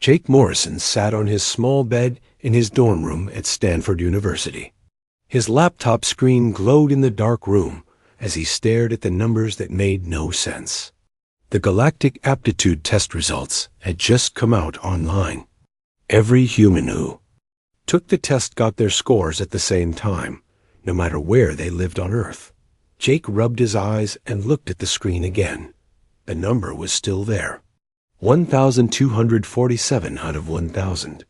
Jake Morrison sat on his small bed in his dorm room at Stanford University. His laptop screen glowed in the dark room as he stared at the numbers that made no sense. The Galactic Aptitude test results had just come out online. Every human who took the test got their scores at the same time, no matter where they lived on Earth. Jake rubbed his eyes and looked at the screen again. The number was still there. 1,247 out of 1,000.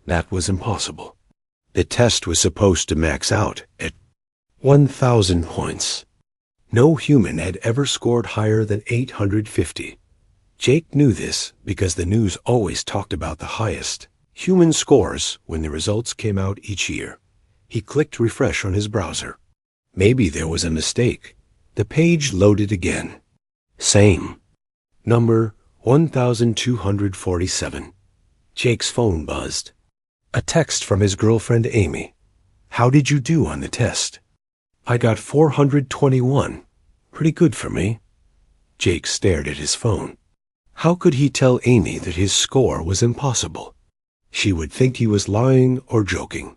That was impossible. The test was supposed to max out at 1,000 points. No human had ever scored higher than 850. Jake knew this because the news always talked about the highest human scores when the results came out each year. He clicked refresh on his browser. Maybe there was a mistake. The page loaded again. Same. Number 1,247. Jake's phone buzzed. A text from his girlfriend Amy. How did you do on the test? I got 421. Pretty good for me. Jake stared at his phone. How could he tell Amy that his score was impossible? She would think he was lying or joking.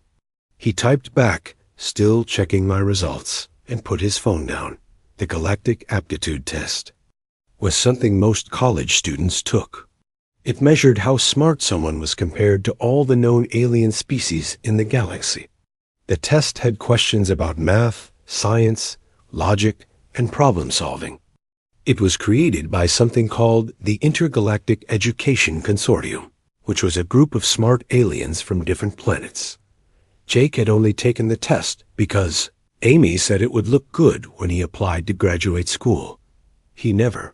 He typed back, still checking my results, and put his phone down. The Galactic Aptitude test was something most college students took. It measured how smart someone was compared to all the known alien species in the galaxy. The test had questions about math, science, logic, and problem solving. It was created by something called the Intergalactic Education Consortium, which was a group of smart aliens from different planets. Jake had only taken the test because Amy said it would look good when he applied to graduate school. He never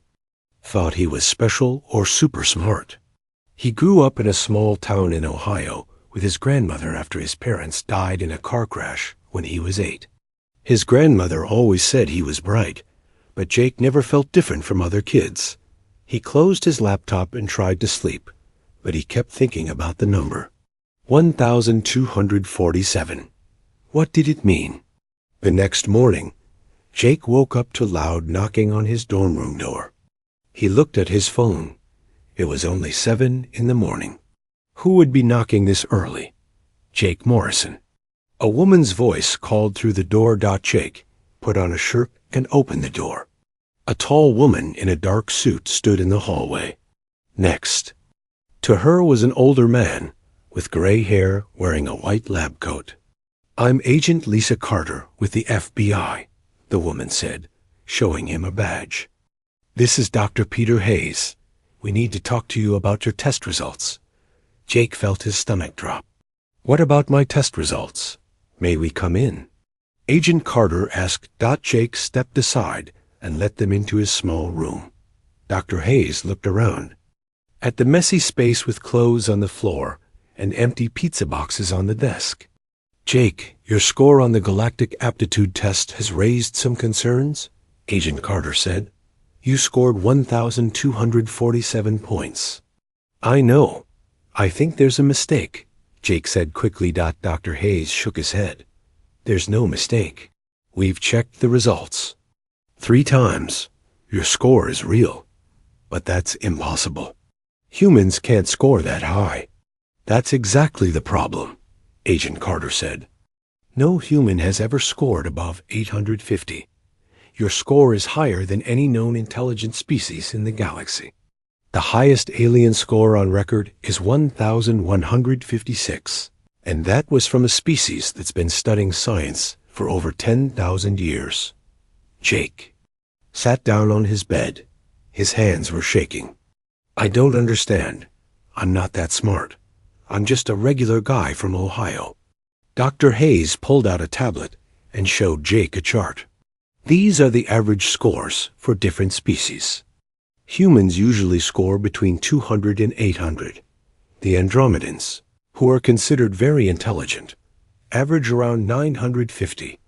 thought he was special or super smart. He grew up in a small town in Ohio with his grandmother after his parents died in a car crash when he was 8. His grandmother always said he was bright, but Jake never felt different from other kids. He closed his laptop and tried to sleep, but he kept thinking about the number. 1,247. What did it mean? The next morning, Jake woke up to loud knocking on his dorm room door. He looked at his phone. It was only 7 in the morning. Who would be knocking this early? Jake Morrison. A woman's voice called through the door. Jake put on a shirt and opened the door. A tall woman in a dark suit stood in the hallway. Next to her was an older man with gray hair wearing a white lab coat. I'm Agent Lisa Carter with the FBI, the woman said, showing him a badge. This is Dr. Peter Hayes. We need to talk to you about your test results. Jake felt his stomach drop. What about my test results? May we come in? Agent Carter asked. Jake stepped aside and let them into his small room. Dr. Hayes looked around at the messy space with clothes on the floor and empty pizza boxes on the desk. Jake, your score on the Galactic Aptitude test has raised some concerns, Agent Carter said. You scored 1,247 points. I know. I think there's a mistake, Jake said quickly. Dr. Hayes shook his head. There's no mistake. We've checked the results 3 times. Your score is real. But that's impossible. Humans can't score that high. That's exactly the problem, Agent Carter said. No human has ever scored above 850. Your score is higher than any known intelligent species in the galaxy. The highest alien score on record is 1,156, and that was from a species that's been studying science for over 10,000 years. Jake sat down on his bed. His hands were shaking. I don't understand. I'm not that smart. I'm just a regular guy from Ohio. Dr. Hayes pulled out a tablet and showed Jake a chart. These are the average scores for different species. Humans usually score between 200 and 800. The Andromedans, who are considered very intelligent, average around 950.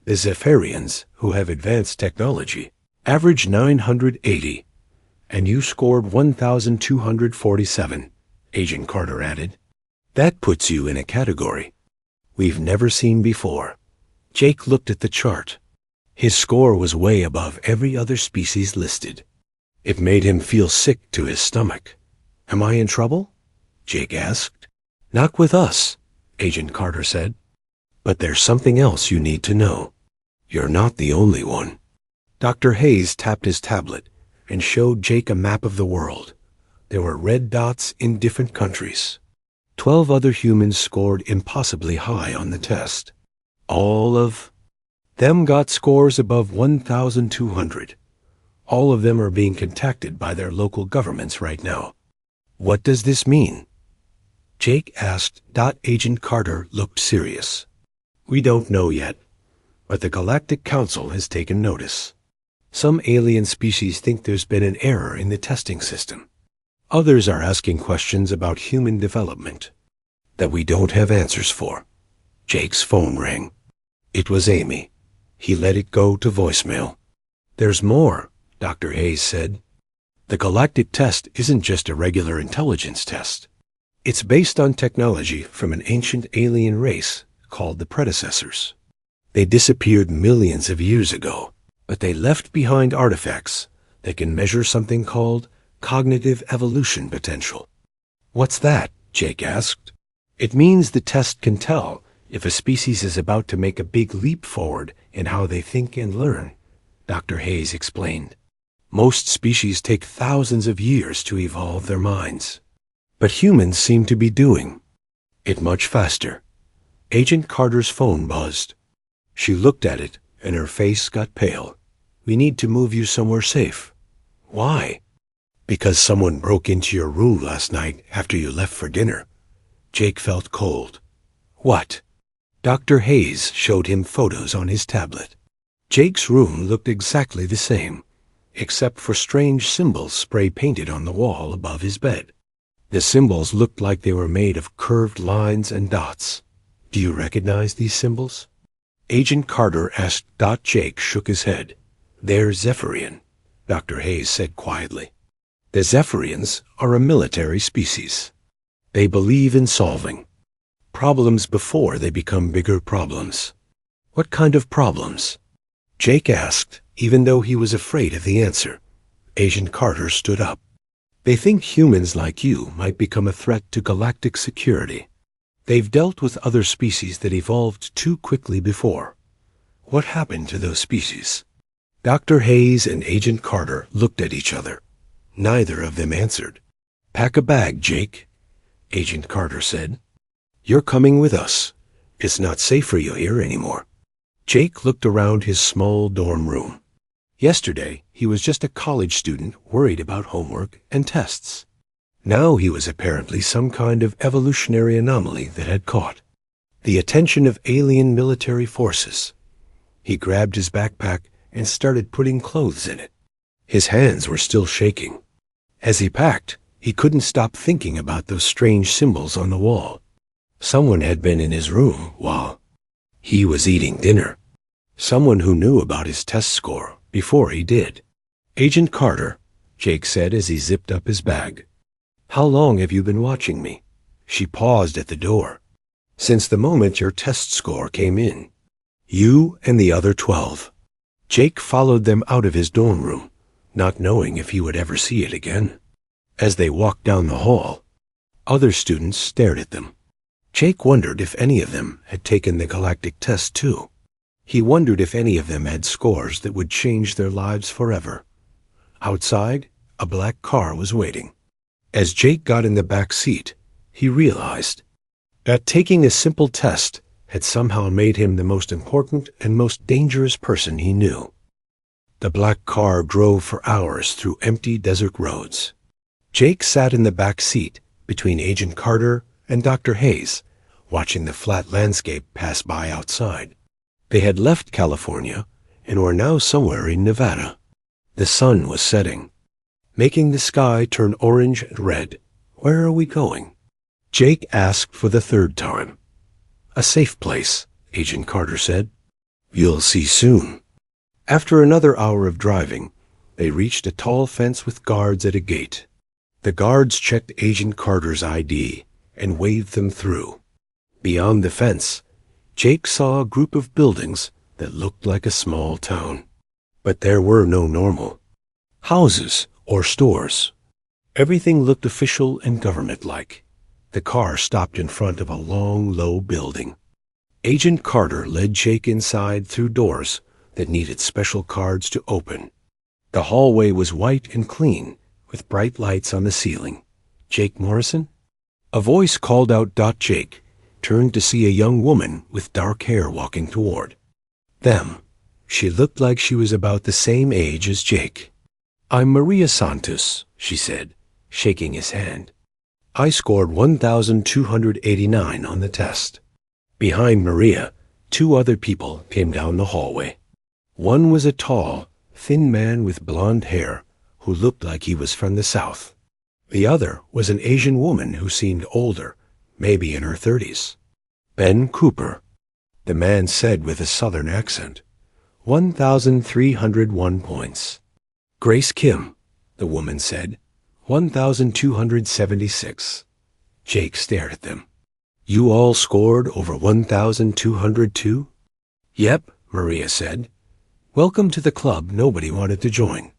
The Zephyrians, who have advanced technology, average 980. And you scored 1,247, Agent Carter added. That puts you in a category we've never seen before. Jake looked at the chart. His score was way above every other species listed. It made him feel sick to his stomach. Am I in trouble? Jake asked. Not with us, Agent Carter said. But there's something else you need to know. You're not the only one. Dr. Hayes tapped his tablet and showed Jake a map of the world. There were red dots in different countries. 12 other humans scored impossibly high on the test. All of them got scores above 1,200. All of them are being contacted by their local governments right now. What does this mean? Jake asked. Agent Carter looked serious. We don't know yet, but the Galactic Council has taken notice. Some alien species think there's been an error in the testing system. Others are asking questions about human development that we don't have answers for. Jake's phone rang. It was Amy. He let it go to voicemail. There's more, Dr. Hayes said. The galactic test isn't just a regular intelligence test. It's based on technology from an ancient alien race called the predecessors. They disappeared millions of years ago, but they left behind artifacts that can measure something called cognitive evolution potential. What's that? Jake asked. It means the test can tell if a species is about to make a big leap forward in how they think and learn, Dr. Hayes explained. Most species take thousands of years to evolve their minds, but humans seem to be doing it much faster. Agent Carter's phone buzzed. She looked at it, and her face got pale. We need to move you somewhere safe. Why? Because someone broke into your room last night after you left for dinner. Jake felt cold. What? Dr. Hayes showed him photos on his tablet. Jake's room looked exactly the same, except for strange symbols spray-painted on the wall above his bed. The symbols looked like they were made of curved lines and dots. Do you recognize these symbols? Agent Carter asked. Jake shook his head. They're Zephyrian, Dr. Hayes said quietly. The Zephyrians are a military species. They believe in solving problems before they become bigger problems. What kind of problems? Jake asked, even though he was afraid of the answer. Agent Carter stood up. They think humans like you might become a threat to galactic security. They've dealt with other species that evolved too quickly before. What happened to those species? Dr. Hayes and Agent Carter looked at each other. Neither of them answered. Pack a bag, Jake, Agent Carter said. You're coming with us. It's not safe for you here anymore. Jake looked around his small dorm room. Yesterday, he was just a college student worried about homework and tests. Now he was apparently some kind of evolutionary anomaly that had caught the attention of alien military forces. He grabbed his backpack and started putting clothes in it. His hands were still shaking. As he packed, he couldn't stop thinking about those strange symbols on the wall. Someone had been in his room while he was eating dinner. Someone who knew about his test score before he did. Agent Carter, Jake said as he zipped up his bag. How long have you been watching me? She paused at the door. Since the moment your test score came in. You and the other 12. Jake followed them out of his dorm room, not knowing if he would ever see it again. As they walked down the hall, other students stared at them. Jake wondered if any of them had taken the galactic test too. He wondered if any of them had scores that would change their lives forever. Outside, a black car was waiting. As Jake got in the back seat, he realized that taking a simple test had somehow made him the most important and most dangerous person he knew. The black car drove for hours through empty desert roads. Jake sat in the back seat between Agent Carter and Dr. Hayes, watching the flat landscape pass by outside. They had left California and were now somewhere in Nevada. The sun was setting, making the sky turn orange and red. Where are we going? Jake asked for the third time. A safe place, Agent Carter said. You'll see soon. After another hour of driving, they reached a tall fence with guards at a gate. The guards checked Agent Carter's ID and waved them through. Beyond the fence, Jake saw a group of buildings that looked like a small town. But there were no normal houses or stores. Everything looked official and government-like. The car stopped in front of a long, low building. Agent Carter led Jake inside through doors that needed special cards to open. The hallway was white and clean, with bright lights on the ceiling. "Jake Morrison?" A voice called out. Jake turned to see a young woman with dark hair walking toward them. She looked like she was about the same age as Jake. "I'm Maria Santos," she said, shaking his hand. "I scored 1,289 on the test." Behind Maria, two other people came down the hallway. One was a tall, thin man with blonde hair who looked like he was from the South. The other was an Asian woman who seemed older, maybe in her 30s. "Ben Cooper," the man said with a Southern accent. 1,301 points. "Grace Kim," the woman said. 1,276. Jake stared at them. "You all scored over 1,202? "Yep," Maria said. "Welcome to the club nobody wanted to join."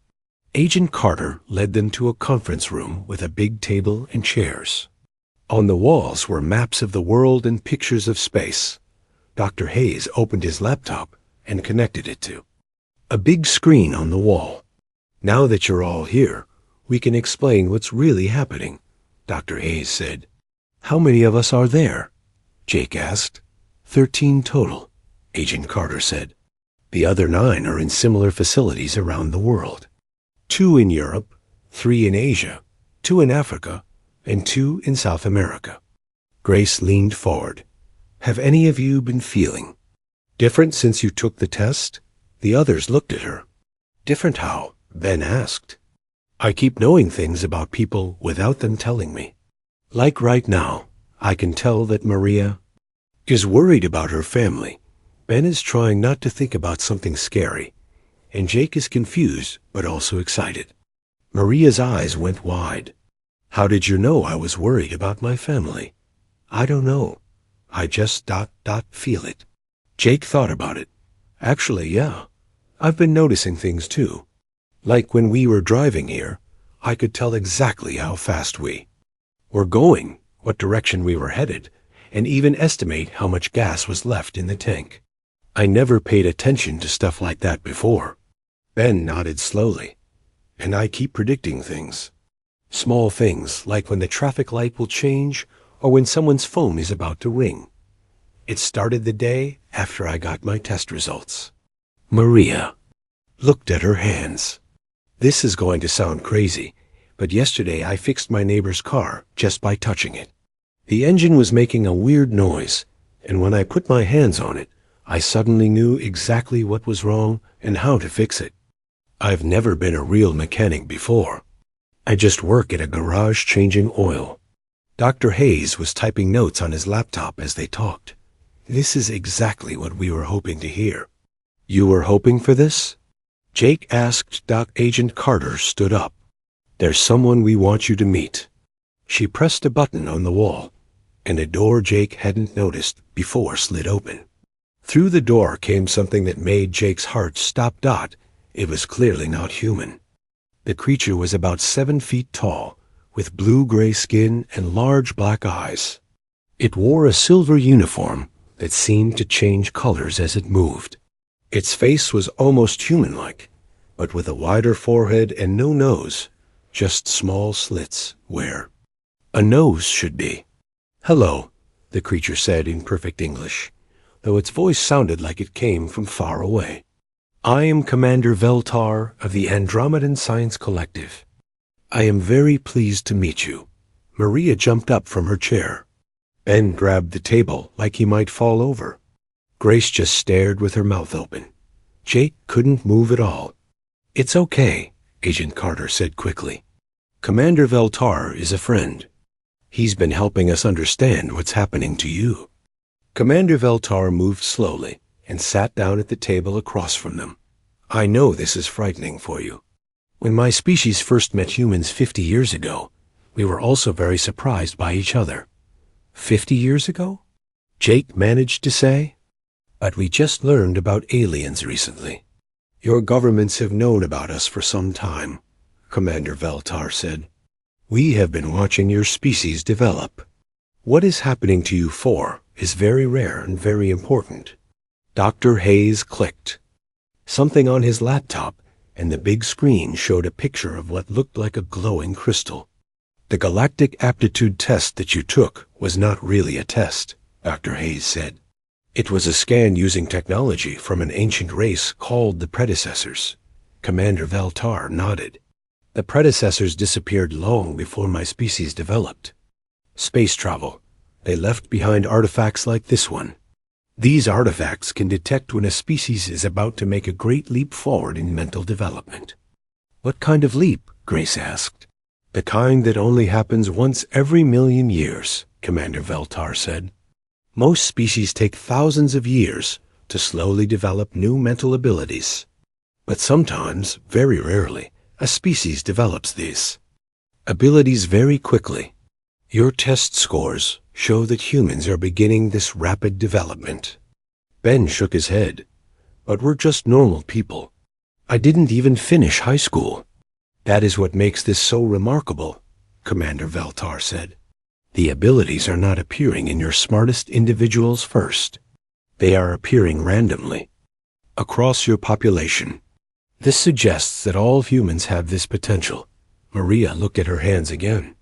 Agent Carter led them to a conference room with a big table and chairs. On the walls were maps of the world and pictures of space. Dr. Hayes opened his laptop and connected it to a big screen on the wall. "Now that you're all here, we can explain what's really happening," Dr. Hayes said. "How many of us are there?" Jake asked. 13 total, Agent Carter said. "The other 9 are in similar facilities around the world. 2 in Europe, 3 in Asia, 2 in Africa, and 2 in South America." Grace leaned forward. "Have any of you been feeling different since you took the test?" The others looked at her. "Different how?" Ben asked. "I keep knowing things about people without them telling me. Like right now, I can tell that Maria is worried about her family. Ben is trying not to think about something scary, and Jake is confused but also excited." Maria's eyes went wide. "How did you know I was worried about my family?" "I don't know. I just feel it." Jake thought about it. "Actually, yeah. I've been noticing things too. Like when we were driving here, I could tell exactly how fast we were going, what direction we were headed, and even estimate how much gas was left in the tank. I never paid attention to stuff like that before." Ben nodded slowly. "And I keep predicting things. Small things like when the traffic light will change or when someone's phone is about to ring. It started the day after I got my test results." Maria looked at her hands. "This is going to sound crazy, but yesterday I fixed my neighbor's car just by touching it. The engine was making a weird noise, and when I put my hands on it, I suddenly knew exactly what was wrong and how to fix it. I've never been a real mechanic before. I just work at a garage changing oil." Dr. Hayes was typing notes on his laptop as they talked. "This is exactly what we were hoping to hear." "You were hoping for this?" Jake asked. Agent Carter stood up. "There's someone we want you to meet." She pressed a button on the wall, and a door Jake hadn't noticed before slid open. Through the door came something that made Jake's heart stop. It was clearly not human. The creature was about 7 feet tall, with blue-gray skin and large black eyes. It wore a silver uniform that seemed to change colors as it moved. Its face was almost human-like, but with a wider forehead and no nose, just small slits where a nose should be. "Hello," the creature said in perfect English, though its voice sounded like it came from far away. "I am Commander Veltar of the Andromedan Science Collective. I am very pleased to meet you." Maria jumped up from her chair. Ben grabbed the table like he might fall over. Grace just stared with her mouth open. Jake couldn't move at all. "It's okay," Agent Carter said quickly. "Commander Veltar is a friend. He's been helping us understand what's happening to you." Commander Veltar moved slowly and sat down at the table across from them. "I know this is frightening for you. When my species first met humans 50 years ago, we were also very surprised by each other." 50 years ago? Jake managed to say. "But we just learned about aliens recently." "Your governments have known about us for some time," Commander Veltar said. "We have been watching your species develop. What is happening to you for is very rare and very important. Dr. Hayes clicked. Something on his laptop, and the big screen showed a picture of what looked like a glowing crystal. The galactic aptitude test that you took was not really a test, Dr. Hayes said. It was a scan using technology from an ancient race called the Predecessors. Commander Veltar nodded. The Predecessors disappeared long before my species developed. Space travel. They left behind artifacts like this one. These artifacts can detect when a species is about to make a great leap forward in mental development. What kind of leap? Grace asked. The kind that only happens once every million years, Commander Veltar said. Most species take thousands of years to slowly develop new mental abilities. But sometimes, very rarely, a species develops these abilities very quickly. Your test scores show that humans are beginning this rapid development. Ben shook his head. But we're just normal people. I didn't even finish high school. That is what makes this so remarkable, Commander Veltar said. The abilities are not appearing in your smartest individuals first. They are appearing randomly, across your population. This suggests that all humans have this potential. Maria looked at her hands again.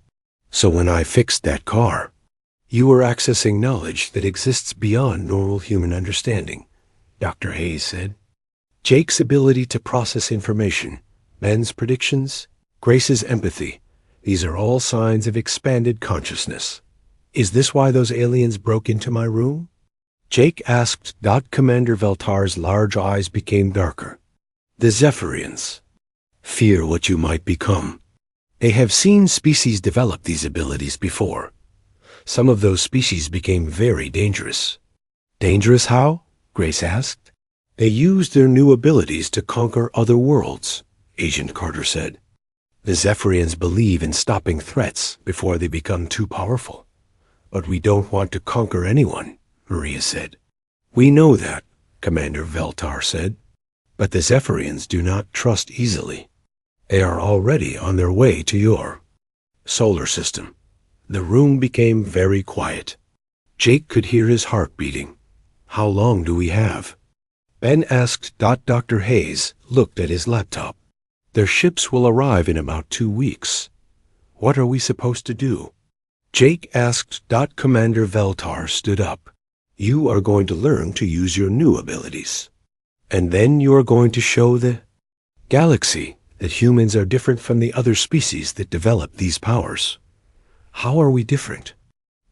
So when I fixed that car, you were accessing knowledge that exists beyond normal human understanding, Dr. Hayes said. Jake's ability to process information, Ben's predictions, Grace's empathy, these are all signs of expanded consciousness. Is this why those aliens broke into my room? Jake asked. Commander Veltar's large eyes became darker. The Zephyrians. Fear what you might become. They have seen species develop these abilities before. Some of those species became very dangerous. Dangerous how? Grace asked. They used their new abilities to conquer other worlds, Agent Carter said. The Zephyrians believe in stopping threats before they become too powerful. But we don't want to conquer anyone, Maria said. We know that, Commander Veltar said. But the Zephyrians do not trust easily. They are already on their way to your solar system. The room became very quiet. Jake could hear his heart beating. How long do we have? Ben asked. Dr. Hayes looked at his laptop. Their ships will arrive in about 2 weeks. What are we supposed to do? Jake asked. Commander Veltar stood up. You are going to learn to use your new abilities. And then you are going to show the galaxy that humans are different from the other species that develop these powers. How are we different?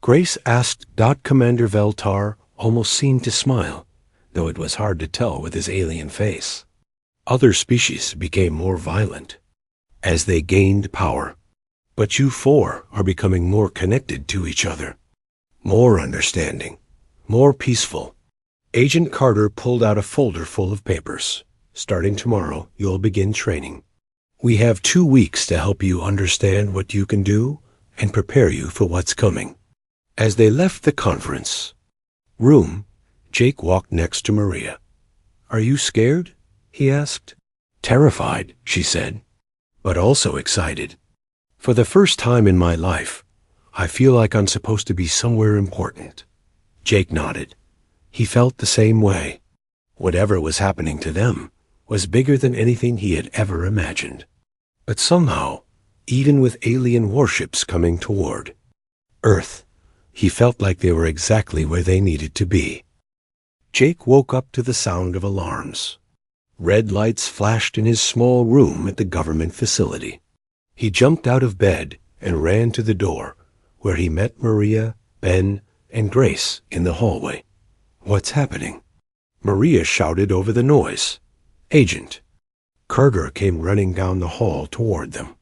Grace asked. Commander Veltar almost seemed to smile, though it was hard to tell with his alien face. Other species became more violent as they gained power. But you four are becoming more connected to each other, more understanding, more peaceful. Agent Carter pulled out a folder full of papers. Starting tomorrow, you'll begin training. We have 2 weeks to help you understand what you can do and prepare you for what's coming. As they left the conference room, Jake walked next to Maria. Are you scared? He asked. Terrified, she said, but also excited. For the first time in my life, I feel like I'm supposed to be somewhere important. Jake nodded. He felt the same way. Whatever was happening to them was bigger than anything he had ever imagined. But somehow, even with alien warships coming toward Earth, he felt like they were exactly where they needed to be. Jake woke up to the sound of alarms. Red lights flashed in his small room at the government facility. He jumped out of bed and ran to the door, where he met Maria, Ben, and Grace in the hallway. What's happening? Maria shouted over the noise. Agent. Carter came running down the hall toward them.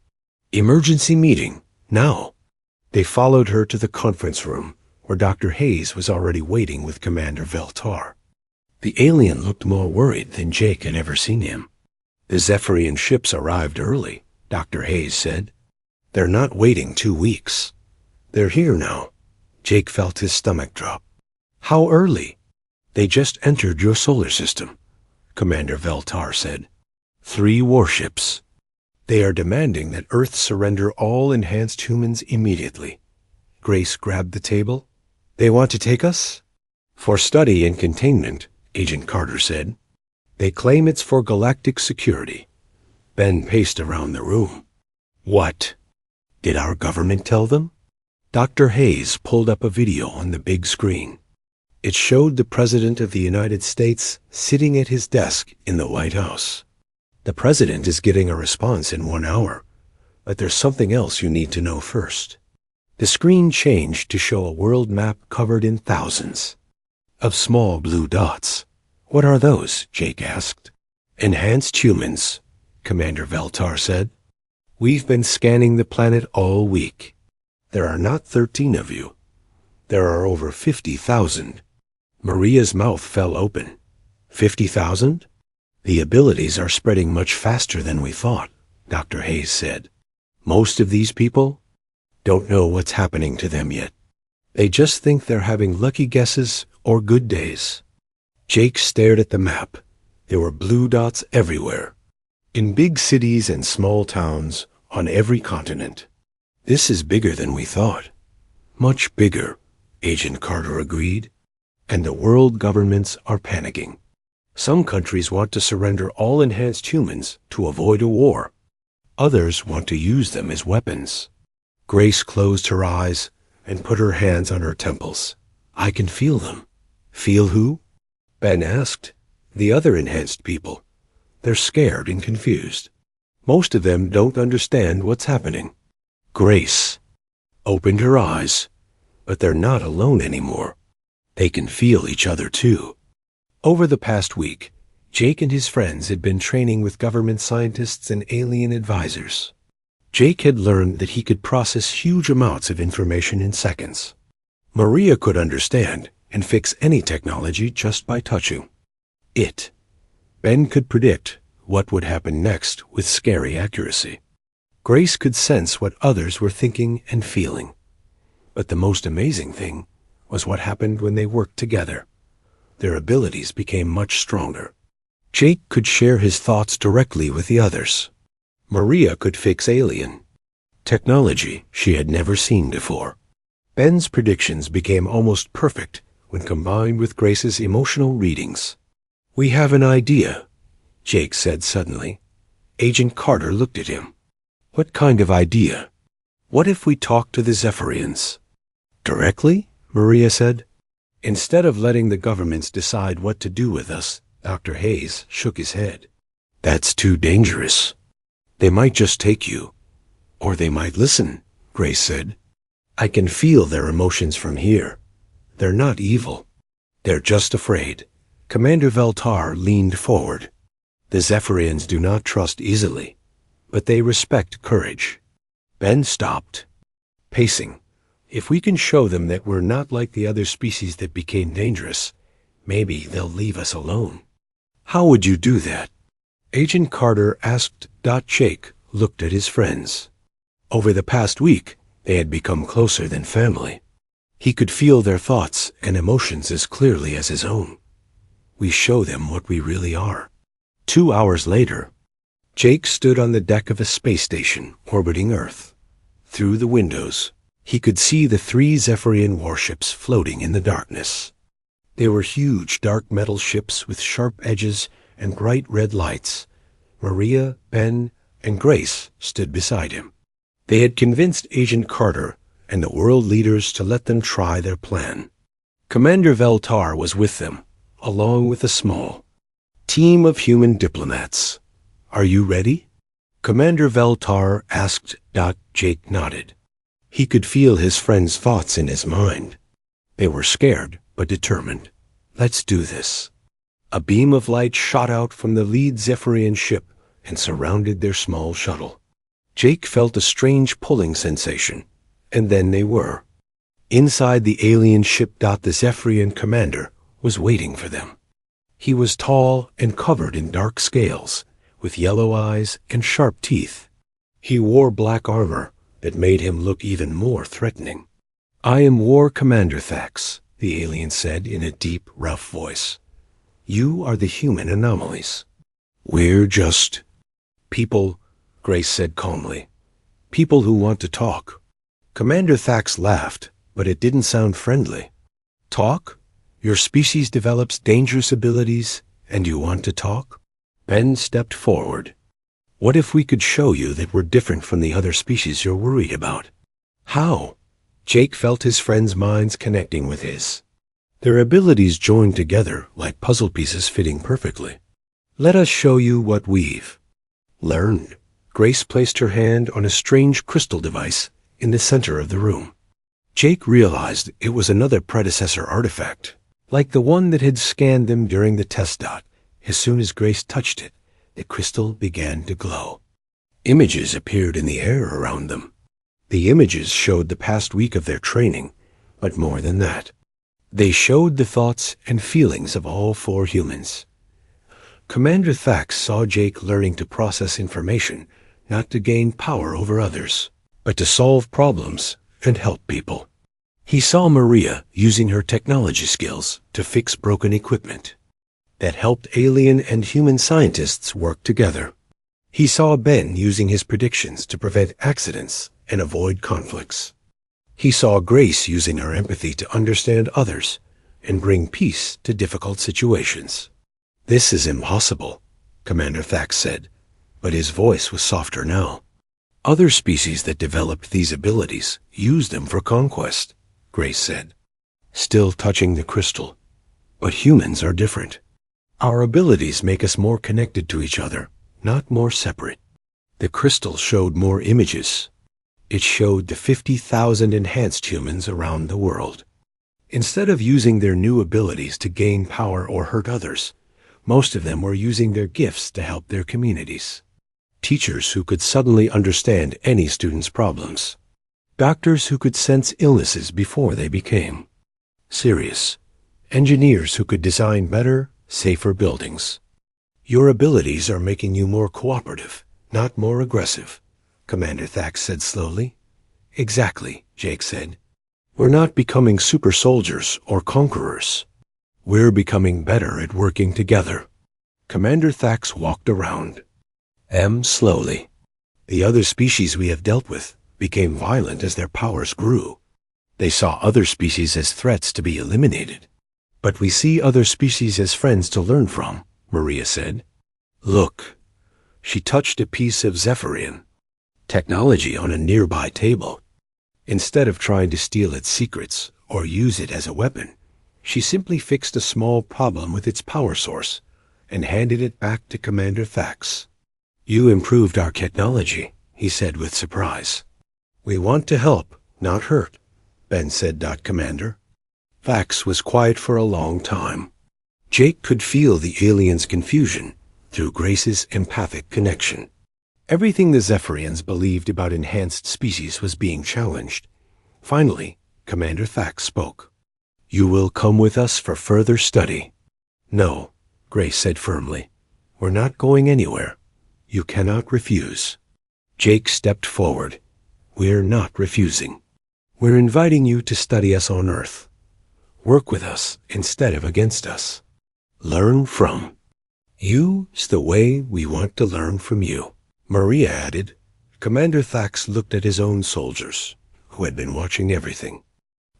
Emergency meeting, now. They followed her to the conference room, where Dr. Hayes was already waiting with Commander Veltar. The alien looked more worried than Jake had ever seen him. The Zephyrian ships arrived early, Dr. Hayes said. They're not waiting 2 weeks. They're here now. Jake felt his stomach drop. How early? They just entered your solar system, Commander Veltar said. 3 warships. They are demanding that Earth surrender all enhanced humans immediately. Grace grabbed the table. They want to take us? For study and containment, Agent Carter said. They claim it's for galactic security. Ben paced around the room. What? Did our government tell them? Dr. Hayes pulled up a video on the big screen. It showed the President of the United States sitting at his desk in the White House. The President is getting a response in 1 hour, but there's something else you need to know first. The screen changed to show a world map covered in thousands of small blue dots. What are those? Jake asked. Enhanced humans, Commander Veltar said. We've been scanning the planet all week. There are not 13 of you. There are over 50,000. Maria's mouth fell open. 50,000? The abilities are spreading much faster than we thought, Dr. Hayes said. Most of these people don't know what's happening to them yet. They just think they're having lucky guesses or good days. Jake stared at the map. There were blue dots everywhere, in big cities and small towns on every continent. This is bigger than we thought. Much bigger, Agent Carter agreed. And the world governments are panicking. Some countries want to surrender all enhanced humans to avoid a war. Others want to use them as weapons. Grace closed her eyes and put her hands on her temples. I can feel them. Feel who? Ben asked. The other enhanced people. They're scared and confused. Most of them don't understand what's happening. Grace opened her eyes, but they're not alone anymore. They can feel each other too. Over the past week, Jake and his friends had been training with government scientists and alien advisors. Jake had learned that he could process huge amounts of information in seconds. Maria could understand and fix any technology just by touching it. Ben could predict what would happen next with scary accuracy. Grace could sense what others were thinking and feeling. But the most amazing thing was what happened when they worked together. Their abilities became much stronger. Jake could share his thoughts directly with the others. Maria could fix alien technology she had never seen before. Ben's predictions became almost perfect when combined with Grace's emotional readings. We have an idea, Jake said suddenly. Agent Carter looked at him. What kind of idea? What if we talk to the Zephyrians? Directly? Maria said. Instead of letting the governments decide what to do with us, Dr. Hayes shook his head. That's too dangerous. They might just take you. Or they might listen, Grace said. I can feel their emotions from here. They're not evil. They're just afraid. Commander Veltar leaned forward. The Zephyrians do not trust easily, but they respect courage. Ben stopped, pacing. If we can show them that we're not like the other species that became dangerous, maybe they'll leave us alone. How would you do that? Agent Carter asked. Jake looked at his friends. Over the past week, they had become closer than family. He could feel their thoughts and emotions as clearly as his own. We show them what we really are. 2 hours later, Jake stood on the deck of a space station orbiting Earth. Through the windows, he could see the 3 Zephyrian warships floating in the darkness. They were huge dark metal ships with sharp edges and bright red lights. Maria, Ben, and Grace stood beside him. They had convinced Agent Carter and the world leaders to let them try their plan. Commander Veltar was with them, along with a small team of human diplomats. Are you ready? Commander Veltar asked. Jake nodded. He could feel his friend's thoughts in his mind. They were scared, but determined. Let's do this. A beam of light shot out from the lead Zephyrian ship and surrounded their small shuttle. Jake felt a strange pulling sensation, and then they were. Inside the alien ship. The Zephyrian commander was waiting for them. He was tall and covered in dark scales, with yellow eyes and sharp teeth. He wore black armor that made him look even more threatening. I am War Commander Thax, the alien said in a deep, rough voice. You are the human anomalies. We're just people, Grace said calmly. People who want to talk. Commander Thax laughed, but it didn't sound friendly. Talk? Your species develops dangerous abilities, and you want to talk? Ben stepped forward. What if we could show you that we're different from the other species you're worried about? How? Jake felt his friends' minds connecting with his. Their abilities joined together like puzzle pieces fitting perfectly. Let us show you what we've learned. Grace placed her hand on a strange crystal device in the center of the room. Jake realized it was another predecessor artifact, like the one that had scanned them during the test dot. As soon as Grace touched it, the crystal began to glow. Images appeared in the air around them. The images showed the past week of their training, but more than that. They showed the thoughts and feelings of all 4 humans. Commander Thax saw Jake learning to process information, not to gain power over others, but to solve problems and help people. He saw Maria using her technology skills to fix broken equipment that helped alien and human scientists work together. He saw Ben using his predictions to prevent accidents and avoid conflicts. He saw Grace using her empathy to understand others and bring peace to difficult situations. This is impossible, Commander Thax said, but his voice was softer now. Other species that developed these abilities used them for conquest, Grace said, still touching the crystal. But humans are different. Our abilities make us more connected to each other, not more separate. The crystal showed more images. It showed the 50,000 enhanced humans around the world. Instead of using their new abilities to gain power or hurt others, most of them were using their gifts to help their communities. Teachers who could suddenly understand any student's problems. Doctors who could sense illnesses before they became serious. Engineers who could design better, safer buildings. Your abilities are making you more cooperative, not more aggressive, Commander Thax said slowly. Exactly, Jake said. We're not becoming super soldiers or conquerors. We're becoming better at working together. Commander Thax walked around. Slowly. The other species we have dealt with became violent as their powers grew. They saw other species as threats to be eliminated. But we see other species as friends to learn from, Maria said. Look. She touched a piece of Zephyrian technology on a nearby table. Instead of trying to steal its secrets or use it as a weapon, she simply fixed a small problem with its power source and handed it back to Commander Thax. You improved our technology, he said with surprise. We want to help, not hurt, Ben said. Commander. Thax was quiet for a long time. Jake could feel the alien's confusion through Grace's empathic connection. Everything the Zephyrians believed about enhanced species was being challenged. Finally, Commander Thax spoke. You will come with us for further study. No, Grace said firmly. We're not going anywhere. You cannot refuse. Jake stepped forward. We're not refusing. We're inviting you to study us on Earth. Work with us instead of against us. Learn from. You's the way we want to learn from you, Maria added. Commander Thax looked at his own soldiers, who had been watching everything.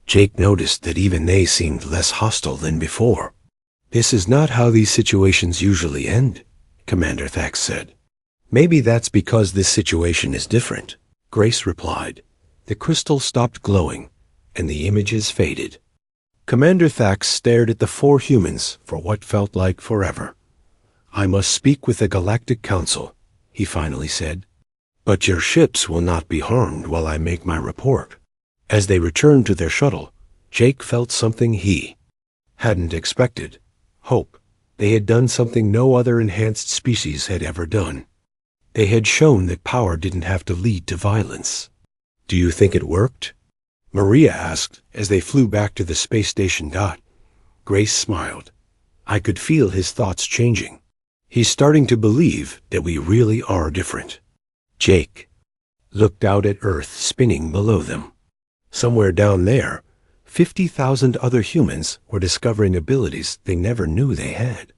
Jake noticed that even they seemed less hostile than before. This is not how these situations usually end, Commander Thax said. Maybe that's because this situation is different, Grace replied. The crystal stopped glowing, and the images faded. Commander Thax stared at the 4 humans for what felt like forever. I must speak with the Galactic Council, he finally said. But your ships will not be harmed while I make my report. As they returned to their shuttle, Jake felt something he hadn't expected. Hope. They had done something no other enhanced species had ever done. They had shown that power didn't have to lead to violence. Do you think it worked? Maria asked as they flew back to the space station. Grace smiled. I could feel his thoughts changing. He's starting to believe that we really are different. Jake looked out at Earth spinning below them. Somewhere down there, 50,000 other humans were discovering abilities they never knew they had.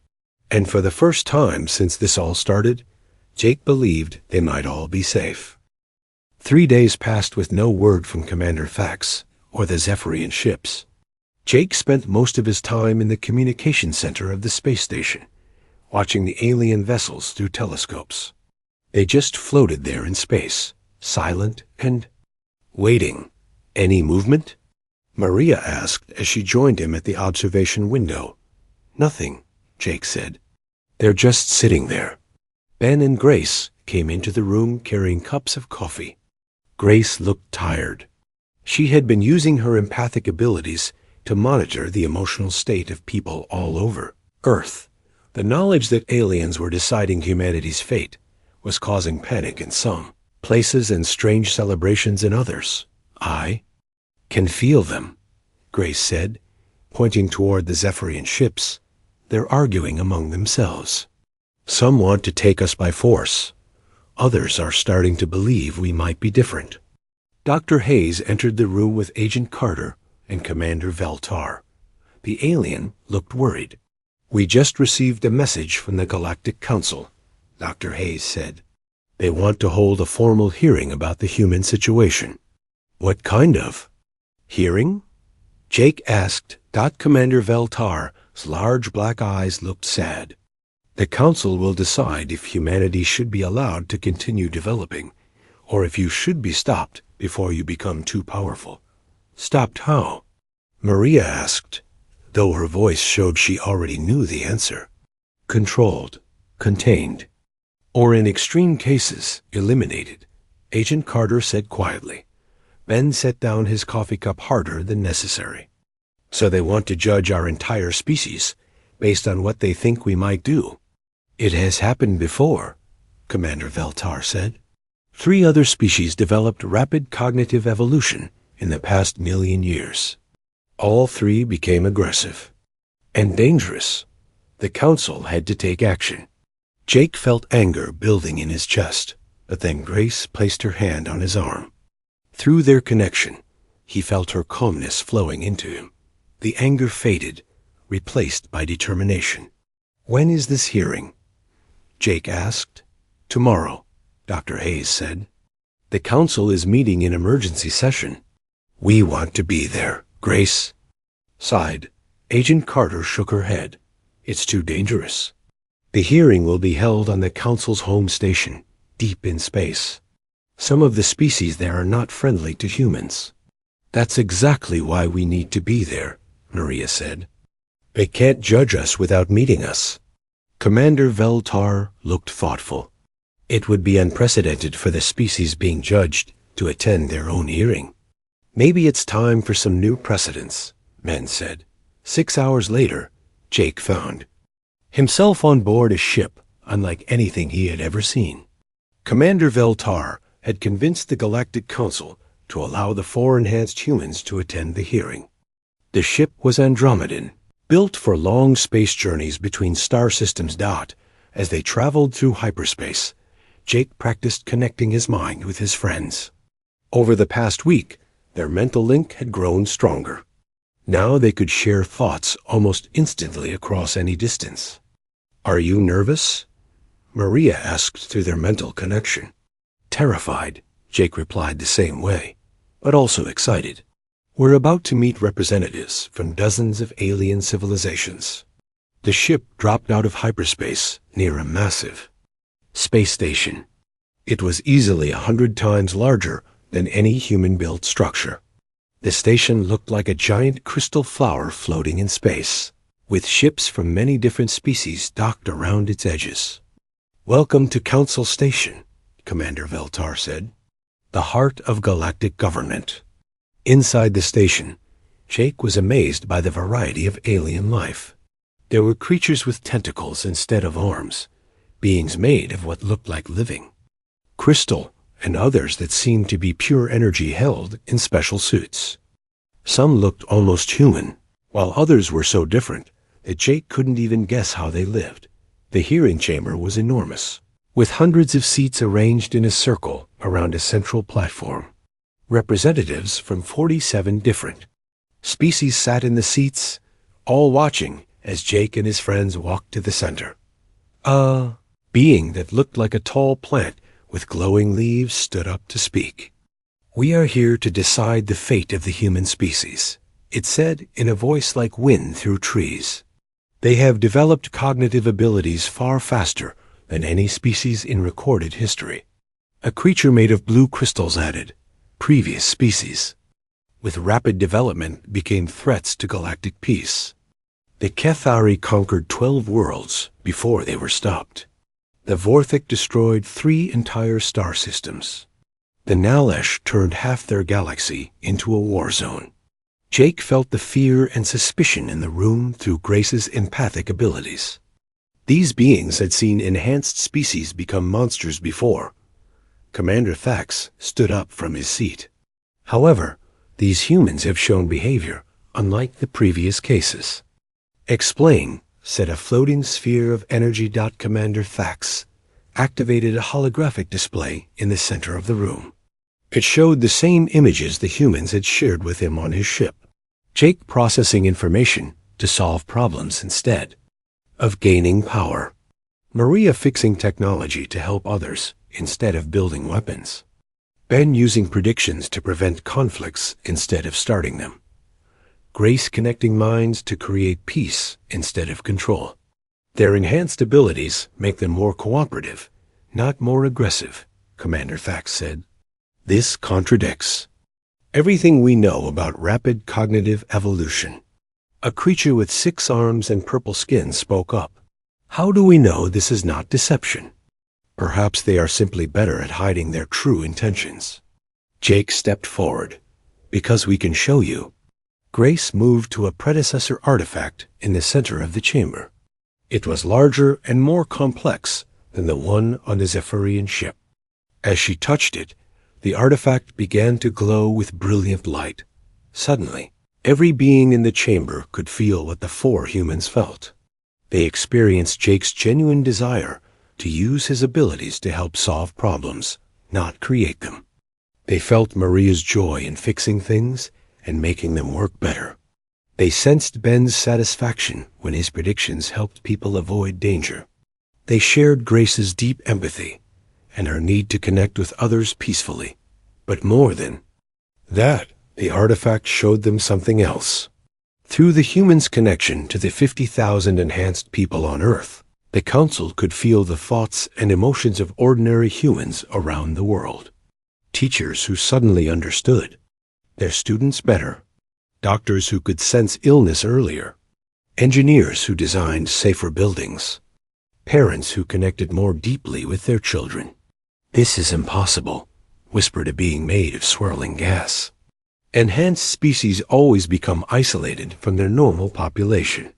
And for the first time since this all started, Jake believed they might all be safe. 3 days passed with no word from Commander Thax or the Zephyrian ships. Jake spent most of his time in the communication center of the space station, watching the alien vessels through telescopes. They just floated there in space, silent and waiting. Any movement? Maria asked as she joined him at the observation window. Nothing, Jake said. They're just sitting there. Ben and Grace came into the room carrying cups of coffee. Grace looked tired. She had been using her empathic abilities to monitor the emotional state of people all over Earth. The knowledge that aliens were deciding humanity's fate was causing panic in some places and strange celebrations in others. I can feel them, Grace said, pointing toward the Zephyrian ships. They're arguing among themselves. Some want to take us by force. Others are starting to believe we might be different. Dr. Hayes entered the room with Agent Carter and Commander Veltar. The alien looked worried. We just received a message from the Galactic Council, Dr. Hayes said. They want to hold a formal hearing about the human situation. What kind of hearing? Jake asked. Commander Veltar's large black eyes looked sad. The Council will decide if humanity should be allowed to continue developing, or if you should be stopped before you become too powerful. Stopped how? Maria asked, though her voice showed she already knew the answer. Controlled, contained, or in extreme cases, eliminated, Agent Carter said quietly. Ben set down his coffee cup harder than necessary. So they want to judge our entire species based on what they think we might do. It has happened before, Commander Veltar said. 3 other species developed rapid cognitive evolution in the past 1,000,000 years. All 3 became aggressive and dangerous. The Council had to take action. Jake felt anger building in his chest, but then Grace placed her hand on his arm. Through their connection, he felt her calmness flowing into him. The anger faded, replaced by determination. When is this hearing? Jake asked. Tomorrow, Dr. Hayes said. The Council is meeting in emergency session. We want to be there, Grace sighed. Agent Carter shook her head. It's too dangerous. The hearing will be held on the Council's home station, deep in space. Some of the species there are not friendly to humans. That's exactly why we need to be there, Maria said. They can't judge us without meeting us. Commander Veltar looked thoughtful. It would be unprecedented for the species being judged to attend their own hearing. Maybe it's time for some new precedents, Men said. 6 hours later, Jake found himself on board a ship unlike anything he had ever seen. Commander Veltar had convinced the Galactic Council to allow the 4 enhanced humans to attend the hearing. The ship was Andromedan, built for long space journeys between star systems. As they traveled through hyperspace, Jake practiced connecting his mind with his friends. Over the past week, their mental link had grown stronger. Now they could share thoughts almost instantly across any distance. Are you nervous? Maria asked through their mental connection. Terrified, Jake replied the same way, but also excited. We're about to meet representatives from dozens of alien civilizations. The ship dropped out of hyperspace near a massive space station. It was easily 100 times larger than any human-built structure. The station looked like a giant crystal flower floating in space, with ships from many different species docked around its edges. Welcome to Council Station, Commander Veltar said. The heart of galactic government. Inside the station, Jake was amazed by the variety of alien life. There were creatures with tentacles instead of arms, beings made of what looked like living crystal, and others that seemed to be pure energy held in special suits. Some looked almost human, while others were so different that Jake couldn't even guess how they lived. The hearing chamber was enormous, with hundreds of seats arranged in a circle around a central platform. Representatives from 47 different species sat in the seats, all watching as Jake and his friends walked to the center. A being that looked like a tall plant with glowing leaves stood up to speak. "We are here to decide the fate of the human species," it said in a voice like wind through trees. "They have developed cognitive abilities far faster than any species in recorded history." A creature made of blue crystals added, "Previous species." With rapid development became threats to galactic peace. The Kethari conquered 12 worlds before they were stopped. The Vorthik destroyed 3 entire star systems. The Nalesh turned half their galaxy into a war zone. Jake felt the fear and suspicion in the room through Grace's empathic abilities. These beings had seen enhanced species become monsters before. Commander Thax stood up from his seat. "However, these humans have shown behavior unlike the previous cases." "Explain," said a floating sphere of energy. Commander Thax activated a holographic display in the center of the room. It showed the same images the humans had shared with him on his ship. Jake processing information to solve problems instead of gaining power. Maria fixing technology to help others instead of building weapons. Ben using predictions to prevent conflicts instead of starting them. Grace connecting minds to create peace instead of control. Their enhanced abilities make them more cooperative, not more aggressive, Commander Thax said. "This contradicts everything we know about rapid cognitive evolution." A creature with 6 arms and purple skin spoke up. "How do we know this is not deception? Perhaps they are simply better at hiding their true intentions." Jake stepped forward. "Because we can show you." Grace moved to a predecessor artifact in the center of the chamber. It was larger and more complex than the one on the Zephyrian ship. As she touched it, the artifact began to glow with brilliant light. Suddenly, every being in the chamber could feel what the 4 humans felt. They experienced Jake's genuine desire to use his abilities to help solve problems, not create them. They felt Maria's joy in fixing things and making them work better. They sensed Ben's satisfaction when his predictions helped people avoid danger. They shared Grace's deep empathy and her need to connect with others peacefully. But more than that, the artifact showed them something else. Through the humans' connection to the 50,000 enhanced people on Earth, the Council could feel the thoughts and emotions of ordinary humans around the world. Teachers who suddenly understood their students better. Doctors who could sense illness earlier. Engineers who designed safer buildings. Parents who connected more deeply with their children. "This is impossible," whispered a being made of swirling gas. "Enhanced species always become isolated from their normal population.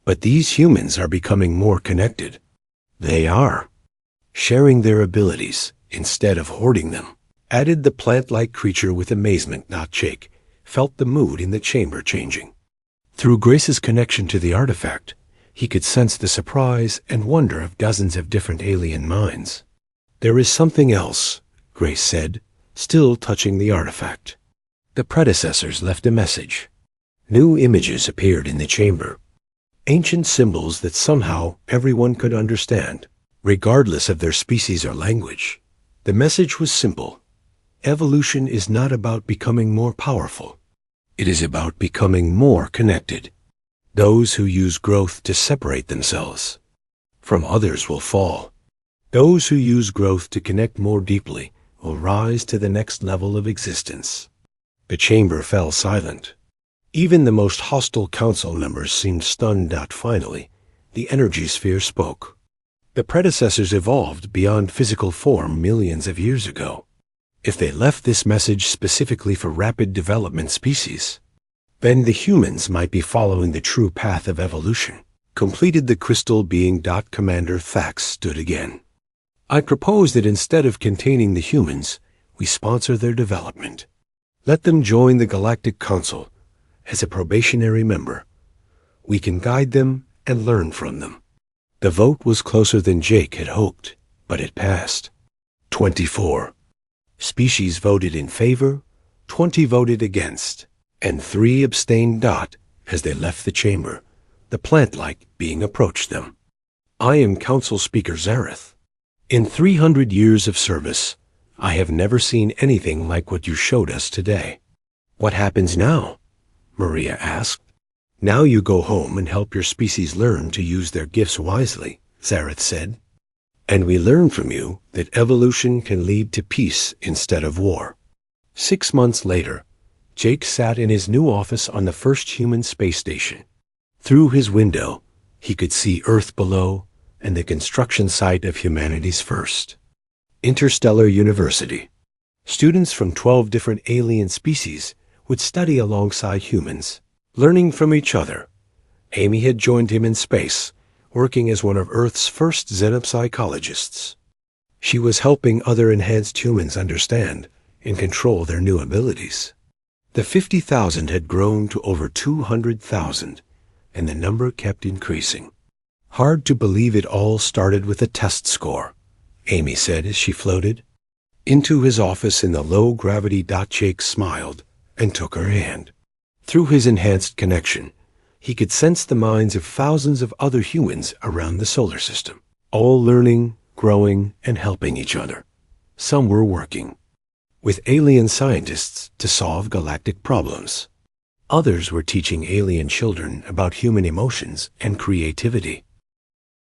But these humans are becoming more connected." "They are. Sharing their abilities instead of hoarding them," added the plant-like creature with amazement. Not Jake felt the mood in the chamber changing. Through Grace's connection to the artifact, he could sense the surprise and wonder of dozens of different alien minds. "There is something else," Grace said, still touching the artifact. The predecessors left a message. New images appeared in the chamber. Ancient symbols that somehow everyone could understand, regardless of their species or language. The message was simple. Evolution is not about becoming more powerful. It is about becoming more connected. Those who use growth to separate themselves from others will fall. Those who use growth to connect more deeply will rise to the next level of existence. The chamber fell silent. Even the most hostile council members seemed stunned. Finally, the energy sphere spoke. The predecessors evolved beyond physical form millions of years ago. If they left this message specifically for rapid development species, then the humans might be following the true path of evolution. Completed the crystal being. Commander Thax stood again. "I propose that instead of containing the humans, we sponsor their development. Let them join the Galactic Council as a probationary member. We can guide them and learn from them." The vote was closer than Jake had hoped, but it passed. 24 species voted in favor, 20 voted against, and 3 abstained. As they left the chamber, the plant-like being approached them. "I am Council Speaker Zareth. In 300 years of service, I have never seen anything like what you showed us today." "What happens now?" Maria asked. "Now you go home and help your species learn to use their gifts wisely," Zareth said. "And we learn from you that evolution can lead to peace instead of war." 6 months later, Jake sat in his new office on the first human space station. Through his window, he could see Earth below and the construction site of humanity's first interstellar university. Students from 12 different alien species would study alongside humans, learning from each other. Amy had joined him in space, working as one of Earth's first xenopsychologists. She was helping other enhanced humans understand and control their new abilities. The 50,000 had grown to over 200,000, and the number kept increasing. "Hard to believe it all started with a test score," Amy said as she floated into his office in the low-gravity. Jake smiled and took her hand. Through his enhanced connection, he could sense the minds of thousands of other humans around the solar system, all learning, growing, and helping each other. Some were working with alien scientists to solve galactic problems. Others were teaching alien children about human emotions and creativity.